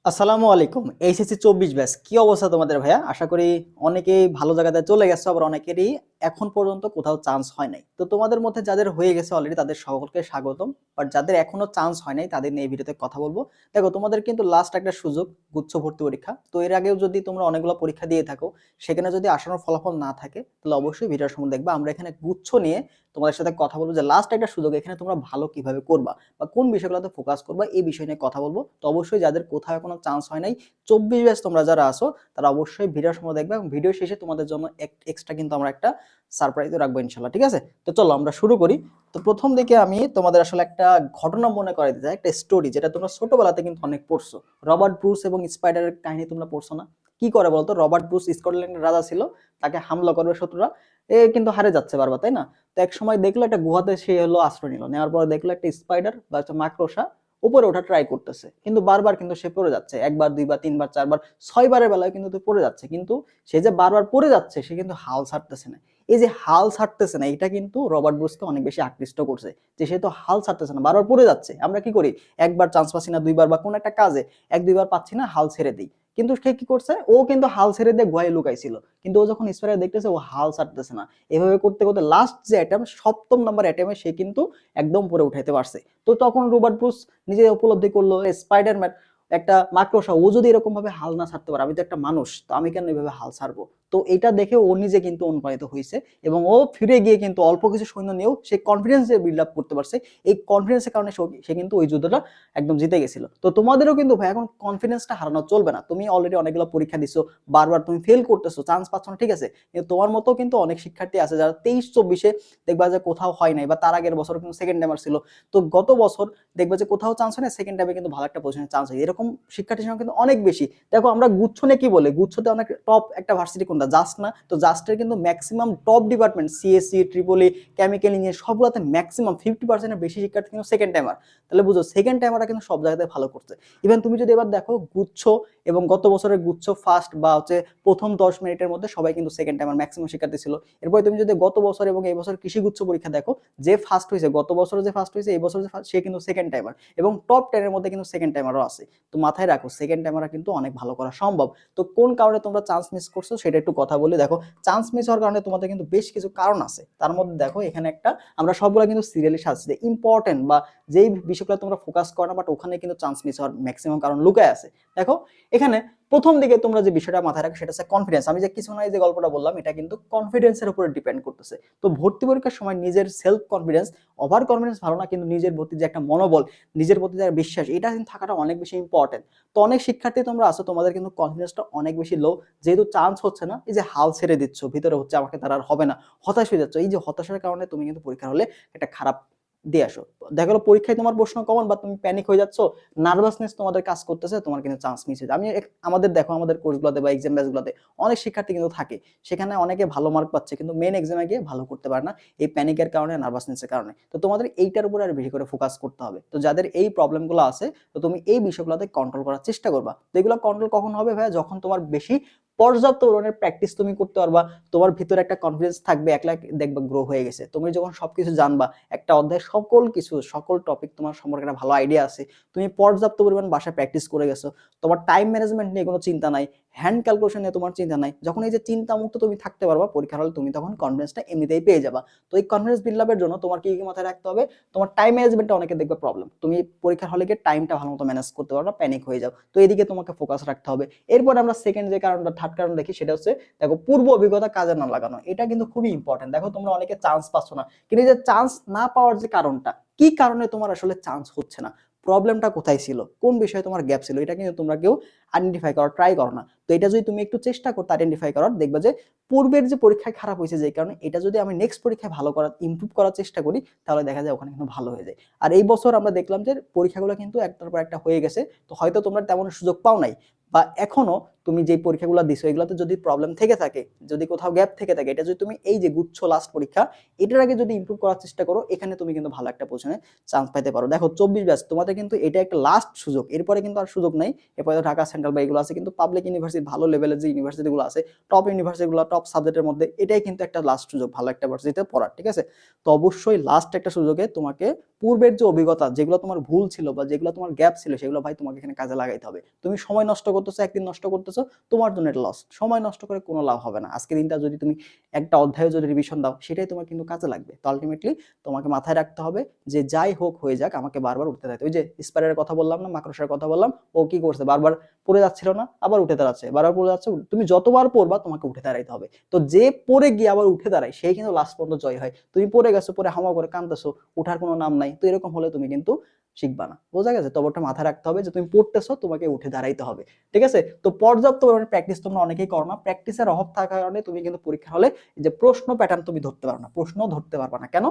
আসসালামু আলাইকুম। HSC ২৪ batch কি অবস্থা তোমাদের ভাইয়া? আশা করি অনেকেই ভালো জায়গাতে চলে গেছো, আবার অনেকেরই এখন পর্যন্ত কোথাও চান্স হয় নাই। তো তোমাদের মধ্যে যাদের হয়ে গেছে অলরেডি তাদের সকলকে স্বাগতম। বাট যাদের এখনো চান্স হয় নাই তাদের নিয়ে এই ভিডিওতে কথা বলবো। দেখো তোমাদের কিন্তু লাস্ট একটা সুযোগ গুচ্ছ ভর্তি পরীক্ষা। তো এর আগেও যদি তোমরা অনেকগুলো পরীক্ষা দিয়ে থাকো, সেখানে যদি আশানুরূপ ফলাফল না থাকে তাহলে অবশ্যই ভিডিওর সম্বন্ধে দেখবা। আমরা এখানে গুচ্ছ নিয়ে তোমাদের সাথে কথা বলবো যে লাস্ট একটা সুযোগ এখানে তোমরা ভালো কিভাবে করবা বা কোন বিষয়গুলোতে ফোকাস করবা এই বিষয় নিয়ে কথা বলবো। তো অবশ্যই যাদের কোথাও কোনো চান্স হয় নাই ২৪ ব্যাচ তোমরা যারা আছো তারা অবশ্যই ভিডিওর সময় দেখবে এবং ভিডিও শেষে তোমাদের জন্য এক্সট্রা কিন্তু আমরা একটা সারপ্রাইজও রাখবো ইনশাল্লাহ। ঠিক আছে, তো চলো আমরা শুরু করি। তো প্রথম দিকে আমি তোমাদের আসলে একটা ঘটনা মনে করাই দিতে চাই, একটা স্টোরি যেটা তোমরা ছোটবেলাতে কিন্তু অনেক পড়ছো। রবার্ট ব্রুস এবং স্পাইডারের কাহিনী তোমরা পড়ছো না? কি করে বলতো, রবার্ট ব্রুস স্কটল্যান্ডের রাজা ছিল, তাকে হামলা করবে শত্রুরা, এ কিন্তু হারে যাচ্ছে বারবার, তাই না? তো এক সময় দেখলো একটা গুহাতে সে হলো আশ্রয় নিল, নেওয়ার পরে দেখলো একটা স্পাইডার বা একটা মাকড়সা উপরে ওঠা ট্রাই করতেছে, কিন্তু বারবার কিন্তু সে পড়ে যাচ্ছে, একবার দুইবার তিনবার চারবার ৬ বারের বেলায় কিন্তু পড়ে যাচ্ছে। কিন্তু সে যে বারবার পড়ে যাচ্ছে সে কিন্তু হাল ছাড়তেছে না। এই যে হাল ছাড়তেছে না এটা কিন্তু রবার্ট ব্রুসকে অনেক বেশি আকৃষ্ট করছে, যে সে তো হাল ছাড়তেছে না, বারবার পড়ে যাচ্ছে। আমরা কি করি, একবার চান্স পাচ্ছি না, দুইবার বা কোন একটা কাজে এক দুইবার পাচ্ছি না, হাল ছেড়ে দিই। কিন্তু সে কি করছে, ও কিন্তু হাল ছেড়ে দিয়ে গুহায় লুকাইছিল, কিন্তু ও যখন স্পাইডার দেখতেছে ও হাল ছাড়তেছে না। এভাবে করতে করতে লাস্ট যে অ্যাটেম, সপ্তম নাম্বার অ্যাটেমে সে কিন্তু একদম পরে উঠাইতে পারছে। তো তখন রবার্ট ব্রুস নিজে উপলব্ধি করলো স্পাইডারম্যান একটা মাকড়সা, ও যদি এরকম ভাবে হাল না ছাড়তে পারে, আমি তো একটা মানুষ, তো আমি কেন এইভাবে হাল ছাড়বো? তো এটা দেখে ও নিজে কিন্তু অনুপ্রাণিত হয়েছে এবং ও ফিরে গিয়ে কিন্তু অল্প কিছু সৈন্য নিয়েও সে কনফিডেন্স বিল্ড আপ করতে পারছে। এই কনফিডেন্সের কারণে সে কিন্তু ওই যুদ্ধটা একদম জিতে গেছিল। তো তোমাদেরও কিন্তু ভাই এখন কনফিডেন্সটা হারানো চলবে না। তুমি অলরেডি অনেকগুলো পরীক্ষা দিছো, বারবার তুমি ফেল করতেছো, চান্স পাচ্ছ না, ঠিক আছে, কিন্তু তোমার মতো কিন্তু অনেক শিক্ষার্থী আছে যারা ২৩-২৪-এ দেখবা যে কোথাও হয় নাই, বা তার আগের বছর কিন্তু সেকেন্ড টাইমার ছিল। তো গত বছর দেখবে যে কোথাও চান্স হয় না, সেকেন্ড টাইমে কিন্তু ভালো একটা পজিশনে চান্স হয়, এরকম শিক্ষার্থীর সংখ্যা কিন্তু অনেক বেশি। দেখো আমরা গুচ্ছ নিয়ে কি বলে, গুচ্ছতে অনেক টপ একটা ভার্সিটি কোনটা, জাস্ট না? তো জাস্টের কিন্তু maximum top department CSC, Tripoli, chemical engineer সবগুলোতে ম্যাক্সিমাম 50%-এর বেশি শিক্ষার্থী কিন্তু সেকেন্ড টাইমার। তাহলে বুঝো সেকেন্ড টাইমাররা কিন্তু সব জায়গাতে ভালো করছে। ইভেন তুমি যদি এবার দেখো গুচ্ছ এবং গত বছরের গুচ্ছ ফার্স্ট বা হচ্ছে প্রথম 10 মিনিটের মধ্যে সবাই কিন্তু সেকেন্ড টাইমার ম্যাক্সিমাম শিক্ষার্থী ছিল। এরপরে তুমি যদি গত বছর এবং এই বছর কৃষি গুচ্ছ পরীক্ষা দেখো, যে ফার্স্ট হয়েছে গত বছর, যে ফার্স্ট হয়েছে এই বছর, যে সে কিন্তু সেকেন্ড টাইমার এবং টপ 10-এর মধ্যে কিন্তু সেকেন্ড টাইমারও আছে। তো মাথায় রাখো সেকেন্ড টাইমাররা কিন্তু অনেক ভালো করা সম্ভব। তো কোন কারণে তোমরা চান্স মিস করছো সেটা একটু কথা বলি। দেখো চান্স মিস হওয়ার কারণে তোমাদের কিন্তু বেশ কিছু কারণ আছে, তার মধ্যে দেখো এখানে একটা, আমরা সবগুলো কিন্তু সিরিয়ালি সাজছি যে ইম্পর্টেন্ট বা যেই বিষয়গুলো তোমরা ফোকাস করো না, বাট ওখানে কিন্তু চান্স মিস হওয়ার ম্যাক্সিমাম কারণ লুকায় আছে। দেখো এখানে প্রথম দিকে তোমরা যে বিষয়টা মাথায় রাখো সেটা হচ্ছে কনফিডেন্স। আমি যে কিছু না যে গল্পটা বললাম এটা কিন্তু কনফিডেন্সের উপরে ডিপেন্ড করতেছে। তো ভর্তি পরীক্ষার সময় নিজের সেলফ কনফিডেন্স, ওভার কনফিডেন্স ভালো না, কিন্তু নিজের প্রতি যে একটা মনোবল, নিজের প্রতি যে বিশ্বাস, এটা কিন্তু থাকাটা অনেক বেশি ইম্পর্টেন্ট। তো অনেক শিক্ষার্থী তোমরা আছো তোমাদের কিন্তু কনফিডেন্সটা অনেক বেশি লো, যেহেতু চান্স হচ্ছে না, এই যে হাল ছেড়ে দিচ্ছ, ভিতরে হচ্ছে আমাকে তারা আর হবে না, হতাশ হয়ে যাচ্ছ, এই যে হতাশার কারণে তুমি কিন্তু পরীক্ষার হলে একটা খারাপ দিয়ে আসো। দেখা গেলো পরীক্ষায় তোমার প্রশ্ন কমন, বা তুমি প্যানিক হয়ে যাচ্ছ, নার্ভাসনেস তোমাদের কাজ করতেছে, তোমার কিন্তু চান্স মিস হয়ে যায়। আমি আমাদের দেখো আমাদের কোর্সগুলোতে বা এক্সাম ব্যাচগুলোতে অনেক শিক্ষার্থী কিন্তু থাকে, সেখানে অনেকে ভালো মার্ক পাচ্ছে কিন্তু মেন এক্সামে গিয়ে ভালো করতে পারে না, এই প্যানিকের কারণে, নার্ভাসনেসের কারণে। তো তোমাদের এইটার উপরে আর বেশি করে ফোকাস করতে হবে। তো যাদের এই প্রবলেমগুলো আছে, তো তুমি এই বিষয়গুলোতে কন্ট্রোল করার চেষ্টা করবা। তো এগুলো কন্ট্রোল কখন হবে ভাইয়া, যখন তোমার বেশি পর্যাপ্ত পরিমাণের প্র্যাকটিস তুমি করতে পারবা, তোমার ভিতরে একটা কনফিডেন্স থাকবে, একলা দেখবা গ্রো হয়ে গেছে। তুমি যখন সবকিছু জানবা, একটা অধ্যায়ের সকল কিছু, সকল টপিক তোমার সম্পর্কে একটা ভালো আইডিয়া আছে, তুমি পর্যাপ্ত পরিমাণ বাসায় প্র্যাকটিস করে গেছো, তোমার টাইম ম্যানেজমেন্ট নিয়ে কোনো চিন্তা নাই, হ্যান্ড ক্যালকুলেশন নিয়ে তোমার চিন্তা নাই, যখন এই যে চিন্তা মুক্ত তুমি থাকতে পারবা পরীক্ষার হলে, তুমি তখন কনফিডেন্সটা এমনিতেই পেয়ে যাবা। তো এই কনফিডেন্স বিল্ড আপের জন্য তোমার কি কি মাথায় রাখতে হবে, তোমার টাইম ম্যানেজমেন্টটা অনেকে দেখবে প্রবলেম, তুমি পরীক্ষার হলে গিয়ে টাইমটা ভালো মতো ম্যানেজ করতে পারো না, প্যানিক হয়ে যাও, তো এদিকে তোমাকে ফোকাস রাখতে হবে। এরপর আমরা সেকেন্ড যে কারণটা, থার্ড কারণ দেখি, সেটা হচ্ছে দেখো পূর্ব অভিজ্ঞতা কাজে না লাগানো, এটা কিন্তু খুবই ইম্পর্টেন্ট। দেখো তোমরা অনেকে চান্স পাচ্ছ না, কিন্তু এই যে চান্স না পাওয়ার যে কারণটা, কি কারণে তোমার আসলে চান্স হচ্ছে না, প্রবলেমটা কোথায় ছিল, কোন বিষয়ে তোমার গ্যাপ ছিল, এটা কিন্তু তোমরা কেউ আইডেন্টিফাই করার ট্রাই করো না। তো এটা যদি তুমি একটু চেষ্টা করতে আইডেন্টিফাই করার, দেখবে যে পূর্বের যে পরীক্ষায় খারাপ হয়েছে যে কারণে, এটা যদি আমি নেক্সট পরীক্ষায় ভালো করার, ইমপ্রুভ করার চেষ্টা করি, তাহলে দেখা যায় ওখানে কিন্তু ভালো হয়ে যায়। আর এই বছর আমরা দেখলাম যে পরীক্ষাগুলো কিন্তু একটার পর একটা হয়ে গেছে, তো হয়তো তোমরা তেমন সুযোগ পাও নাই, বা এখনো তুমি যে পরীক্ষাগুলো দিছো এগুলোতে যদি প্রবলেম থেকে থাকে, যদি কোথাও গ্যাপ থেকে থাকে, এটা যদি তুমি এই যে গুচ্ছ লাস্ট পরীক্ষা, এটার আগে যদি ইমপ্রুভ করার চেষ্টা করো, এখানে তুমি কিন্তু ভালো একটা পজিশনে চান্স পাইতে পারো। দেখো 24 ব্যাচ তোমাদের কিন্তু এটা একটা লাস্ট সুযোগ, এরপরে কিন্তু আর সুযোগ নাই। এরপরে ঢাকা সেন্ট্রাল বা এগুলো আছে, কিন্তু পাবলিক ইউনিভার্সিটি, ভালো লেভেলের যে ইউনিভার্সিটিগুলো আছে, টপ ইউনিভার্সিটিগুলো, টপ সাবজেক্টের মধ্যে, এটাই কিন্তু একটা লাস্ট সুযোগ ভালো একটা ভার্সিটিতে পড়ার, ঠিক আছে? তো অবশ্যই লাস্ট একটা সুযোগে তোমাকে পূর্বের যে অভিজ্ঞতা, যেগুলো তোমার ভুল ছিল বা যেগুলো তোমার গ্যাপ ছিল, সেগুলো ভাই তোমাকে এখানে কাজে লাগাইতে হবে। তুমি সময় নষ্ট করতেছো, একদিন নষ্ট করতেছো, তোমার জন্য এটা লস। সময় নষ্ট করে কোনো লাভ হবে না। আজকের দিনটা যদি তুমি একটা অধ্যায়ে যদি রিভিশন দাও, সেটাই তোমার কিন্তু কাজে লাগবে। তো আলটিমেটলি তোমাকে মাথায় রাখতে হবে যে যাই হোক হয়ে যাক, আমাকে বারবার উঠতে থাকতে। ওই যে স্পাইডারের কথা বললাম না, মাকড়সার কথা বললাম, ও কি করছে, বারবার পড়ে যাচ্ছিল না, আবার উঠে দাঁড়াচ্ছে, বারবার পড়ে যাচ্ছে। তুমি যতবার পড়বা তোমাকে উঠে দাঁড়াইতে হবে। তো যে পড়ে গিয়ে আবার উঠে দাঁড়ায়, সেই কিন্তু লাস্ট পর্যন্ত জয় হয়। তুমি পড়ে গেছো, পরে হামা করে কাঁদতেছো, উঠার কোনো নাম নাই, তো এরকম হলে তুমি কিন্তু শিখবা না। বোঝা গেছে? তো ওটা মাথায় রাখতে হবে যে তুমি পড়তেছো, তোমাকে উঠে দাঁড়াইতে হবে। ঠিক আছে? তো পর্যাপ্ত পরিমাণে প্র্যাকটিস তোমরা অনেকেই করো না। প্র্যাকটিসের অভাব থাকার কারণে তুমি কিন্তু পরীক্ষা হলে যে প্রশ্ন প্যাটার্ন তুমি ধরতে পারো না, প্রশ্ন ধরতে পারবা না। কেন?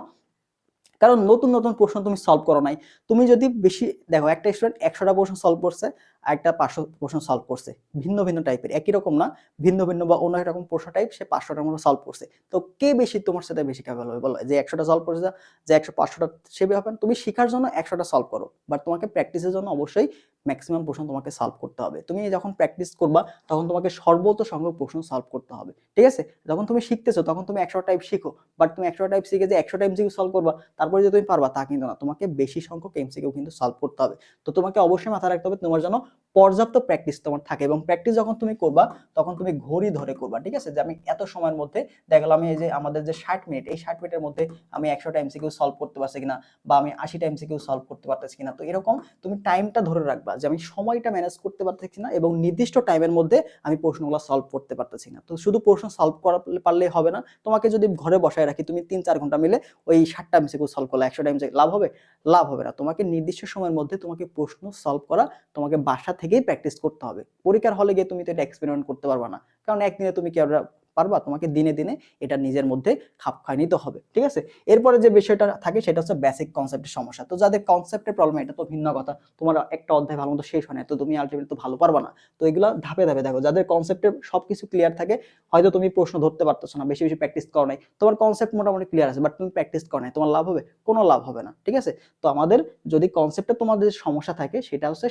কারণ নতুন নতুন প্রশ্ন তুমি সলভ করো নাই। তুমি যদি বেশি দেখো, একটা স্টুডেন্ট 100টা প্রশ্ন সলভ করছে আর একটা 500 প্রশ্ন সলভ করছে, ভিন্ন ভিন্ন টাইপের, একই রকম না, ভিন্ন ভিন্ন বা অন্য এক রকম প্রশ্ন টাইপ, সে 500টার মতো সলভ করছে। তো কে বেশি তোমার সাথে বেশি ক্যাপাবল হবে বলো? যে 100টা সলভ করছে, যে 100 500টা সে হবে? তুমি শিখার জন্য 100টা সলভ করো, বাট তোমাকে প্র্যাকটিসের জন্য অবশ্যই ম্যাক্সিমাম প্রশ্ন তোমাকে সলভ করতে হবে। তুমি যখন প্র্যাকটিস করবা, তখন তোমাকে সর্বোচ্চ সংখ্যক প্রশ্ন সলভ করতে হবে। ঠিক আছে? যখন তুমি শিখতেছো, তখন তুমি 100 টাইপ শিখো, বাট তুমি 100 টাইপ শিখে যে 100 টাইম সলভ করবা, তারপরে যে তুমি পারবা তা কিন্তু না। তোমাকে বেশি সংখ্যক এমসিকিউ কিন্তু সলভ করতে হবে। তো তোমাকে অবশ্যই মাথায় রাখতে হবে তোমার যেন পর্যাপ্ত প্র্যাকটিস তোমার থাকে, এবং প্র্যাকটিস যখন তুমি করবা, তখন তুমি ঘড়ি ধরে করবা। ঠিক আছে? যে আমি এত সময়ের মধ্যে দেখা গেল আমি এই যে আমাদের যে 60 মিনিট, এই 60 মিনিটের মধ্যে আমি 100টা এমসিকিউ সলভ করতে পারছি কিনা, বা আমি 80টা এমসিকিউ সলভ করতে পারতেছি কিনা। তো এরকম তুমি টাইমটা ধরে রাখবা যে আমি সময়টা ম্যানেজ করতে পারতেছি না, এবং নির্দিষ্ট টাইমের মধ্যে আমি প্রশ্নগুলো সলভ করতে পারতেছি না। তো শুধু প্রশ্ন সলভ করা পারলেই হবে না। তোমাকে যদি ঘরে বসায় রাখি, তুমি 3-4 ঘন্টা মিলে ওই 60টা এমসিকিউ সলভ করলে, 100টা এমসিকিউ, লাভ হবে? লাভ হবে না। তোমাকে নির্দিষ্ট সময়ের মধ্যে তোমাকে প্রশ্ন সলভ করা, তোমাকে বাসা থেকেই প্র্যাকটিস করতে হবে। পরীক্ষার হলে গিয়ে তুমি তো এটা এক্সপেরিমেন্ট করতে পারবা না, কারণ একদিনে তুমি কি আর পারবা? তোমাকে দিনে দিনে এটা নিজের মধ্যে খাপ খাইয়ে নিতে হবে। ঠিক আছে? এরপরে যে বিষয়টা থাকে সেটা হচ্ছে বেসিক কনসেপ্টের সমস্যা। তো যাদের কনসেপ্টের প্রবলেম, এটা তো ভিন্ন কথা। তোমার একটা অধ্যায় ভালো মতো শেষ হয় না, তো তুমি আলটিমেটলি তো ভালো পারবা না। তো এগুলা ধাপে ধাপে দেখো। যাদের কনসেপ্টের সবকিছু ক্লিয়ার থাকে, হয়তো তুমি প্রশ্ন ধরতে পারতেছো না, বেশি বেশি প্র্যাকটিস করো নাই, তোমার কনসেপ্ট মোটামুটি ক্লিয়ার আছে, বাট তুমি প্র্যাকটিস করো নাই, তোমার লাভ হবে? কোনো লাভ হবে না। ঠিক আছে? তো আমাদের যদি কনসেপ্টে তোমাদের সমস্যা থাকে, সেটা হচ্ছে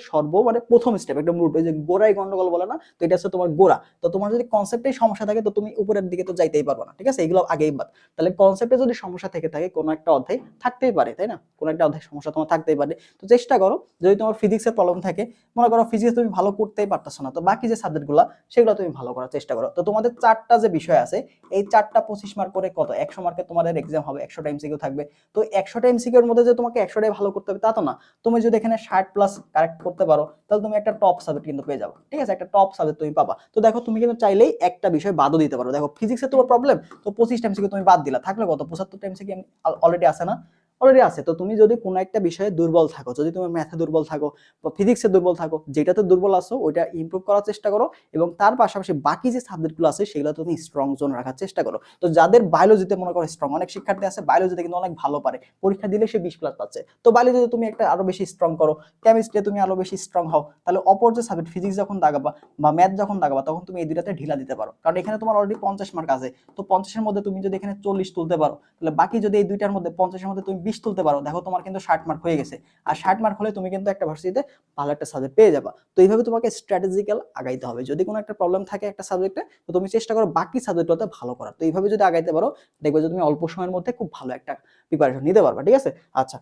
মানে প্রথম স্টেপ, একদম রুট, ওই যে গোড়ায় গন্ডগোল বলে না, তো এটা হচ্ছে তোমার গোড়া। তো তোমার যদি কনসেপ্টেই সমস্যা থাকে, তো তুমি উপরের দিকে তো যাইতেই পারবে না। ঠিক আছে? এগুলো আগেই বাদ। তাহলে কনসেপ্টে যদি সমস্যা থেকে থাকে, কোনো একটা অধ্যায় থাকতেই পারে, তাই না? কোনো একটা অধ্যায় সমস্যা তোমার থাকতেই পারে। তো চেষ্টা করো, যদি তোমার ফিজিক্সের প্রবলেম থাকে, মনে করো ফিজিক্স তুমি ভালো করতেই পারতেছো না, তো বাকি যে সাবজেক্টগুলো, সেগুলো তুমি ভালো করার চেষ্টা করো। তো তোমাদের 4টা যে বিষয় আছে, এই 4টা 25 মার্ক করে কত 100 মার্কে তোমাদের এক্সাম হবে, 100টা এমসিকিউ থাকবে। তো 100টা এমসিকিউ এর মধ্যে যে তোমাকে 100টাই ভালো করতে হবে তা তো না। তুমি যদি এখানে 60 প্লাস কারেক্ট করতে পারো, তাহলে তুমি একটা টপ সাবজেক্ট কিন্তু পেয়ে যাবে। ঠিক আছে? একটা টপ সাবজেক্ট তুমি পাবা। তো দেখো, তুমি কিন্তু চাইলেই একটা বিষয় বাদও দিতে পারো। দেখো, ফিজিক্সে তোমার প্রবলেম, তো 25টা এমসিকিউ তুমি বাদ দিলা, থাকলে কত 75টা এমসিকিউ অলরেডি আছে না? অলরেডি আছে। তো তুমি যদি কোনো একটা বিষয়ে দুর্বল থাকো, যদি তুমি ম্যাথে দুর্বল থাকো বা ফিজিক্সে দুর্বল থাকো, যেটাতে দুর্বল আছো ওইটা ইমপ্রুভ করার চেষ্টা করো, এবং তার পাশাপাশি বাকি যে সাবজেক্টগুলো আছে সেগুলো তুমি স্ট্রং জোন রাখার চেষ্টা করো। তো যাদের বায়োলজিতে মনে করো স্ট্রং, অনেক শিক্ষার্থী আছে বায়োলজিতে কিন্তু অনেক ভালো পারে, পরীক্ষা দিলে সে 20 প্লাস পাচ্ছে। তো বায়োলজিতে তুমি একটা আরো বেশি স্ট্রং করো, কেমিস্ট্রিতে তুমি আরো বেশি স্ট্রং হও, তাহলে অপর যে সাবজেক্ট ফিজিক্স যখন দাগাবা বা ম্যাথ যখন দাগাবা, তখন তুমি এই দুটাতে ঢিলা দিতে পারো, কারণ এখানে তোমার অলরেডি 50 মার্ক আছে। তো 50-এর মধ্যে তুমি যদি এখানে 40 তুলতে পারো, তাহলে বাকি যদি এই দুইটার মধ্যে 50-এর মধ্যে তুমি 20 তুলতে পারো, দেখো তোমার কিন্তু 60 মার্ক হয়ে গেছে। আর 60 মার্ক হলে তুমি কিন্তু একটা ভার্সিটিতে ভালো একটা সাবজেক্ট পেয়ে যাবা। তো এইভাবে তোমাকে স্ট্র্যাটেজিক্যাল আগাইতে হবে। যদি কোনো একটা প্রবলেম থাকে একটা সাবজেক্টে, তো তুমি চেষ্টা করো বাকি সাবজেক্টগুলোতে ভালো করার। তো এইভাবে যদি আগাইতে পারো, দেখবে যে তুমি অল্প সময়ের মধ্যে খুব ভালো একটা প্রিপারেশন নিতে পারবা। ঠিক আছে? আচ্ছা,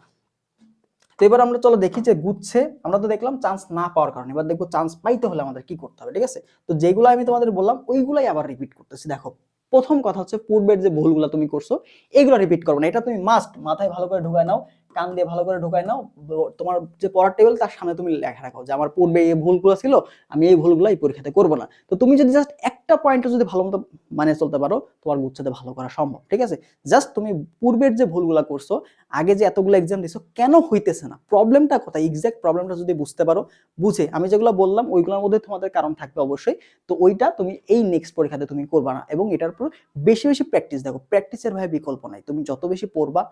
তো এবার আমরা চলো দেখি যে গুচ্ছে আমরা তো দেখলাম চান্স না পাওয়ার কারণে, এবার দেখবো চান্স পাইতে হলে আমাদের কি করতে হবে। ঠিক আছে? তো যেগুলো আমি তোমাদের বললাম ওইগুলাই আবার রিপিট করতেছি। দেখো, প্রথম কথা হচ্ছে পূর্বের যে ভুলগুলো তুমি করছো, এগুলো রিপিট করবে না। এটা তুমি মাস্ট মাথায় ভালো করে ঢুকায় নাও, কান দিয়ে ভালো করে ঢুকায় নাও। তোমার যে পড়ার টেবিল, তার সামনে তুমি লেখা রাখো যে আমার পূর্বে এই ভুলগুলো ছিল, আমি এই ভুলগুলো এই পরীক্ষাতে করবো না। তো তুমি যদি জাস্ট একটা পয়েন্টে যদি ভালো মতো মানে চলতে পারো, তোমার গুচ্ছতে ভালো করা সম্ভব। ঠিক আছে? জাস্ট তুমি পূর্বের যে ভুলগুলো করছো, আগে যে এতগুলো এক্সাম দিছো, কেন হইতেছে না, প্রবলেমটা কোথায়, এক্সাক্ট প্রবলেমটা যদি বুঝতে পারো, বুঝে আমি যেগুলো বললাম ওইগুলোর মধ্যে তোমাদের কারণ থাকবে অবশ্যই। তো ওইটা তুমি এই নেক্সট পরীক্ষাতে তুমি করবা না, এবং এটার উপর বেশি বেশি প্র্যাকটিস। দেখো, প্র্যাকটিসের ভাই বিকল্প নাই। তুমি যত বেশি পড়বা,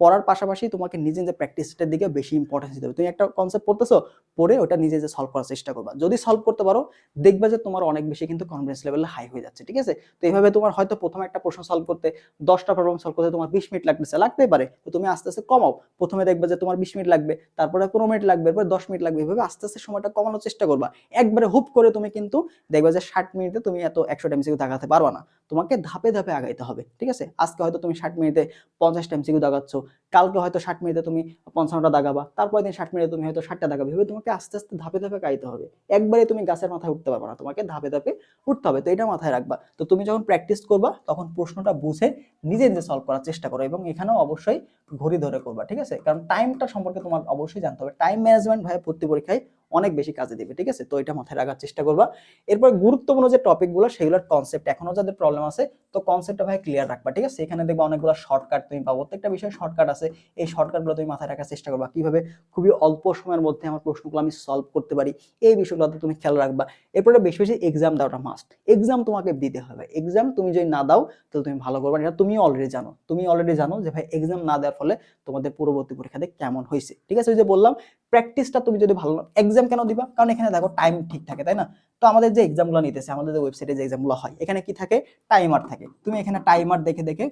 পড়ার পাশাপাশি তোমাকে নিজে নিজে প্র্যাকটিসটার দিকে বেশি ইম্পর্টেন্স দিতে হবে। তুমি একটা কনসেপ্ট পড়তেছো, পড়ে ওটা নিজে যে সলভ করার চেষ্টা করবা। যদি সলভ করতে পারো, দেখবা যে তোমার অনেক বেশি কিন্তু কনফিডেন্স লেভেল হাই হয়ে যাচ্ছে। ঠিক আছে? তো এইভাবে তোমার হয়তো প্রথমে একটা প্রশ্ন সলভ করতে 10টা প্রবলেম সলভ করতে তোমার 20 মিনিট লাগতেই পারে। তো তুমি আস্তে আস্তে কমাও। প্রথমে দেখবে যে তোমার 20 মিনিট লাগবে, তারপরে 15 মিনিট লাগবে, এরপর 10 মিনিট লাগবে, এভাবে আস্তে আস্তে সময়টা কমানোর চেষ্টা করবা। একবারে হুপ করে তুমি কিন্তু দেখবে যে 60 মিনিটে তুমি এত 100টা এমসিকিউ দাগাতে পারবা না। তোমাকে ধাপে ধাপে আগাইতে হবে। ঠিক আছে? আজকে হয়তো তুমি 60 মিনিটে 50টা এমসিকিউ দাগাচ্ছ, কালকে হয়তো 60 মিনিটে তুমি 55টা দাগাবা, তারপরের দিন 60 মিনিটে তুমি হয়তো 60টা দাগাবে। এভাবে তোমাকে আস্তে আস্তে ধাপে ধাপে গাইতে হবে। একবারে তুমি গাছের মাথায় উঠতে পারবে না, তোমাকে ধাপে ধাপে উঠতে হবে। তো এটা মাথায় রাখবা। তো তুমি যখন প্র্যাকটিস করবা তখন প্রশ্নটা বুঝে নিজে নিজে সলভ করার চেষ্টা করো, এবং এখানেও অবশ্যই ঘড়ি ধরে করবা, ঠিক আছে? কারণ টাইমটা সম্পর্কে তোমার অবশ্যই জানতে হবে। টাইম ম্যানেজমেন্ট ভাই প্রতি পরীক্ষায় অনেক বেশি কাজে দিবে, ঠিক আছে? তো এটা মাথায় রাখার চেষ্টা করবা। এরপর গুরুত্বপূর্ণ যে টপিকগুলো সেগুলোর কনসেপ্ট এখনো যাদের প্রবলেম আছে, তো কনসেপ্টটা ভাই ক্লিয়ার রাখবা, ঠিক আছে? এখানে দেখবা অনেকগুলো শর্টকাট তুমি পাবো, প্রত্যেকটা বিষয়ে শর্টকাট আছে। এই শর্টকাটগুলো তুমি মাথায় রাখার চেষ্টা করবা, কিভাবে খুবই অল্প সময়ের মধ্যে আমার প্রশ্নগুলো আমি সলভ করতে পারি, এই বিষয়গুলোতে তুমি খেয়াল রাখবা। এরপরে বেশি বেশি এক্সাম দেওয়াটা মাস্ট। এক্সাম তোমাকে দিতে হবে। এক্সাম তুমি যদি না দাও তাহলে তুমি ভালো করবে না, এটা তুমি অলরেডি জানো। তুমি অলরেডি জানো যে ভাই এক্সাম না দেওয়ার ফলে তোমাদের পরবর্তী পরীক্ষাতে কেমন হয়েছে, ঠিক আছে? ওই যে বললাম প্র্যাকটিসটা তুমি যদি ভালো, এক্সাম কেন দিবা? কারণ এখানে দেখো টাইম ঠিক থাকে, তাই না? তো আমাদের যে এক্সামগুলো নিতেছে, আমাদের যে ওয়েবসাইটে যে এক্সামগুলো হয়, এখানে কি থাকে? টাইমার থাকে। তুমি এখানে টাইমার দেখে দেখে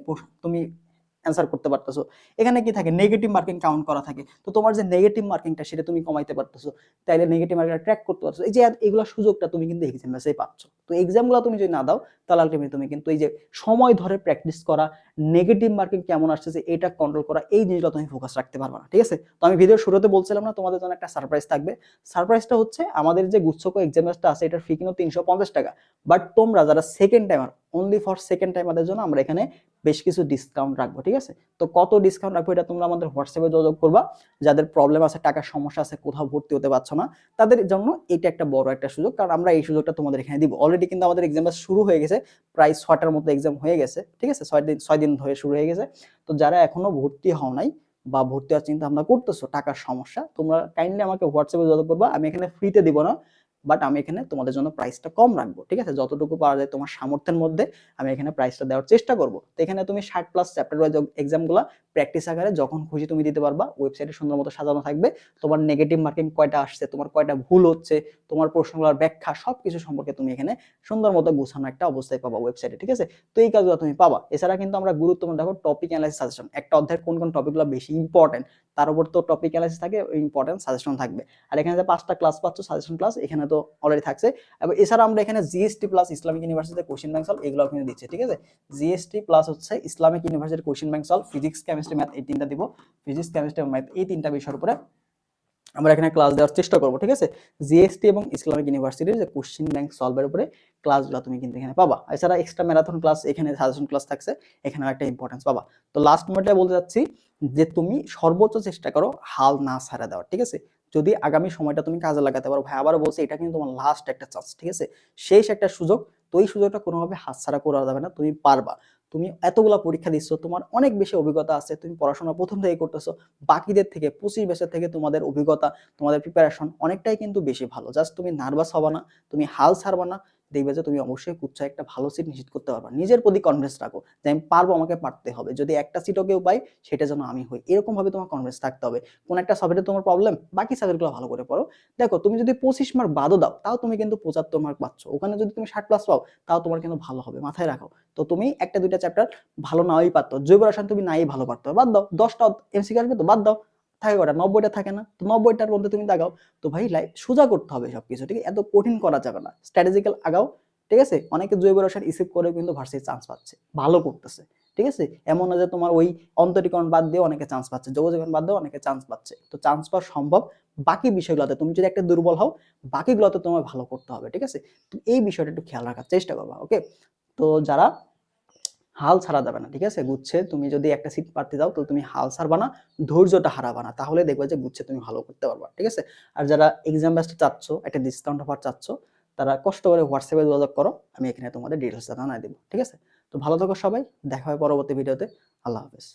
তুমি অ্যান্সার করতে পারতেছো। এখানে কি থাকে? নেগেটিভ মার্কিং কাউন্ট করা থাকে। তো তোমার যে নেগেটিভ মার্কিংটা সেটা তুমি কমাইতে পারতেছো, তাইলে নেগেটিভ মার্কিং ট্র্যাক করতে পারছো। এই যে এগুলো সুযোগটা তুমি কিন্তু এক্সাম বেসেই পাচ্ছ। তো এক্সামগুলো তুমি যদি না দাও তাহলে আলটিমেটলি তুমি কিন্তু এই যে সময় ধরে প্র্যাকটিস করা, নেগেটিভ মার্কিং কেমন আসছে এটা কন্ট্রোল করা, এই জিনিসগুলো তুমি ফোকাস রাখতে পারবে না, ঠিক আছে? তো আমি ভিডিওর শুরুতে বলছিলাম না তোমাদের জন্য একটা সারপ্রাইজ থাকবে। সারপ্রাইজটা হচ্ছে আমাদের যে গুচ্ছক এক্সাম ব্যাচটা আছে এটার ফি কিন্তু 350 টাকা। বাট তোমরা যারা second timer, only for second টাইমারদের জন্য আমরা এখানে বেশ কিছু ডিসকাউন্ট রাখবো, ঠিক আছে? তো কত ডিসকাউন্ট রাখবো এটা তোমরা আমাদের হোয়াটসঅ্যাপে যোগাযোগ করবা। যাদের প্রবলেম আছে, টাকার সমস্যা আছে, কোথাও ভর্তি হতে পারছো না, তাদের জন্য এটা একটা বড় একটা সুযোগ, কারণ আমরা এই সুযোগটা তোমাদের এখানে দিব। অলরেডি কিন্তু আমাদের এক্সাম শুরু হয়ে গেছে, প্রায় 6টার মতো এক্সাম হয়ে গেছে, ঠিক আছে? 6 দিন ধরে শুরু হয়ে গেছে। তো যারা এখনো ভর্তি হও নাই বা ভর্তি হওয়ার চিন্তা ভাবনা করতেছো, টাকার সমস্যা, তোমরা কাইন্ডলি আমাকে হোয়াটসঅ্যাপে যোগাযোগ করবা। আমি এখানে ফ্রিতে দিব না, বাট আমি এখানে তোমাদের জন্য প্রাইসটা কম রাখবো, ঠিক আছে? যতটুকু পারা যায় তোমার সামর্থ্যের মধ্যে আমি এখানে প্রাইসটা দেওয়ার চেষ্টা করব। তো এখানে তুমি 60+ চ্যাপ্টার ওয়াইজ এক্সামগুলো প্র্যাকটিস আকারে যখন খুশি তুমি দিতে পারবা। ওয়েবসাইটে সুন্দর মতো সাজানো থাকবে, তোমার নেগেটিভ মার্কিং কয়টা আসছে, তোমার কয়টা ভুল হচ্ছে, তোমার প্রশ্নগুলোর ব্যাখ্যা, সবকিছু সম্পর্কে তুমি এখানে সুন্দর মতো গোছানো একটা অবস্থায় পাবা ওয়েবসাইটে, ঠিক আছে? তো এই কাজগুলো তুমি পাবা। এছাড়া কিন্তু আমরা গুরুত্বপূর্ণ দেখো টপিক অ্যানালাইসিস সাজেশন, একটা অধ্যায়ের কোন কোন টপিকগুলো বেশি ইম্পর্টেন্ট তার উপর তো টপিক অ্যানালাইসিস থাকে, ইম্পর্টেন্ট সাজেশন থাকবে। আর এখানে যে 5টা ক্লাস পাচ্ছ সাজেশন ক্লাস, এখানে তো অলরেডি থাকছে। এবং এছাড়া আমরা এখানে জিএসটি প্লাস ইসলামিক ইউনিভার্সিটিতে কোশ্চেন ব্যাংক সলভ এগুলো কিন্তু দিচ্ছে, ঠিক আছে? জিএসটি প্লাস হচ্ছে ইসলামিক ইউনিভার্সিটির question bank solve, physics chemistry math, এই তিনটা দিব। ফিজিক্স কেমিস্ট্রি ম্যাথ এই তিনটা বিষয়ের উপরে আমরা এখানে ক্লাস দেওয়ার চেষ্টা করব, ঠিক আছে? জিএসটি এবং ইসলামিক ইউনিভার্সিটির যে কোশ্চেন ব্যাংক সলভের উপরে ক্লাসগুলো তুমি কিন্তু এখানে পাবা। এছাড়া এক্সট্রা ম্যারাথন ক্লাস, এখানে সাজেশন ক্লাস থাকছে, এখানেও একটা ইম্পর্টেন্স পাবা। তো লাস্ট মোমেন্টে বলতে যাচ্ছি যে তুমি সর্বোচ্চ চেষ্টা করো হাল না ছাড়া দেওয়ার, ঠিক আছে? যদি আগামী সময়টা তুমি কাজে লাগাতে পারো, ভাই আবারও বলছি এটা কিন্তু তোমার লাস্ট একটা চান্স, ঠিক আছে? শেষ একটা সুযোগ। তো এই সুযোগটা কোনোভাবে হাতছাড়া করা যাবে না, তুমি পারবা। তুমি এতগুলা পরীক্ষা দিচ্ছ, তোমার অনেক বেশি অভিজ্ঞতা আছে, তুমি পড়াশোনা প্রথম থেকে করতেছো, বাকিদের থেকে 25 বছর থেকে তোমাদের অভিজ্ঞতা, তোমাদের প্রিপারেশন অনেকটাই কিন্তু বেশি ভালো। জাস্ট তুমি নার্ভাস হবা না, তুমি হাল ছাড়বা না, দেখবে যে তুমি অবশ্যই কুচ্ছায় একটা ভালো সিট নিশ্চিত করতে পারবা। নিজের প্রতি কনফিডেন্স রাখো যে আমি পারবো, আমাকে পারতে হবে। যদি একটা সিটও কেউ পাই সেটা যেন আমি হই, এরকম ভাবে তোমার কনফিডেন্স থাকতে হবে। কোন একটা সাবজেক্টে তোমার প্রবলেম, বাকি সাবজেক্টগুলো ভালো করে পড়ো। দেখো তুমি যদি 25 মার্ক বাদও দাও তাও তুমি কিন্তু 75 মার্ক পাচ্ছ। ওখানে যদি তুমি 60+ পাও তাও তোমার কিন্তু ভালো হবে, মাথায় রাখো। তো তুমি একটা দুইটা চ্যাপ্টার ভালো নাওই পারতো, জৈব রসায়ন তুমি নাই ভালো পারতো, বাদ দাও। 10টা এমসিকিউ আসবে তো বাদ দাও, থাকে কটা? 90টা থাকে না? তো 90টার মধ্যে তুমি দাগাও। তো ভাই সোজা করতে হবে সবকিছু, ঠিক আছে? এত কঠিন করা যাবে না, স্ট্র্যাটেজিক্যাল আগাও, ঠিক আছে? অনেকে জৈব রসায়ন ইসিপ করে কিন্তু ভার্সিটি চান্স পাচ্ছে, ভালো করতেছে, ঠিক আছে? এমন না যে তোমার ওই অন্তরীকরণ বাদ দিয়ে অনেকে চান্স পাচ্ছে, যোগজীবন বাদ দিয়ে অনেকে চান্স পাচ্ছে। তো চান্স পাওয়া সম্ভব। বাকি বিষয়গুলোতে তুমি যদি একটা দুর্বল হও, বাকিগুলোতে তোমার ভালো করতে হবে, ঠিক আছে? তো এই বিষয়টা একটু খেয়াল রাখার চেষ্টা করবা, ওকে? তো যারা হাল ছাড়া যাবে না, ঠিক আছে? গুচ্ছে তুমি যদি একটা সিট প্রার্থী দাও তো তুমি হাল ছাড়বা না, ধৈর্যটা হারাবা না, তাহলে দেখবে যে গুচ্ছে তুমি ভালো করতে পারবা, ঠিক আছে? আর যারা এক্সাম ব্যাচটা চাচ্ছ, একটা ডিসকাউন্ট অফার চাচ্ছ, তারা কষ্ট করে হোয়াটসঅ্যাপে যোগাযোগ করো, আমি এখানে তোমাদের ডিটেলসটা জানাই দেবো, ঠিক আছে? তো ভালো থাকো সবাই, দেখা হয় পরবর্তী ভিডিওতে। আল্লাহ হাফেজ।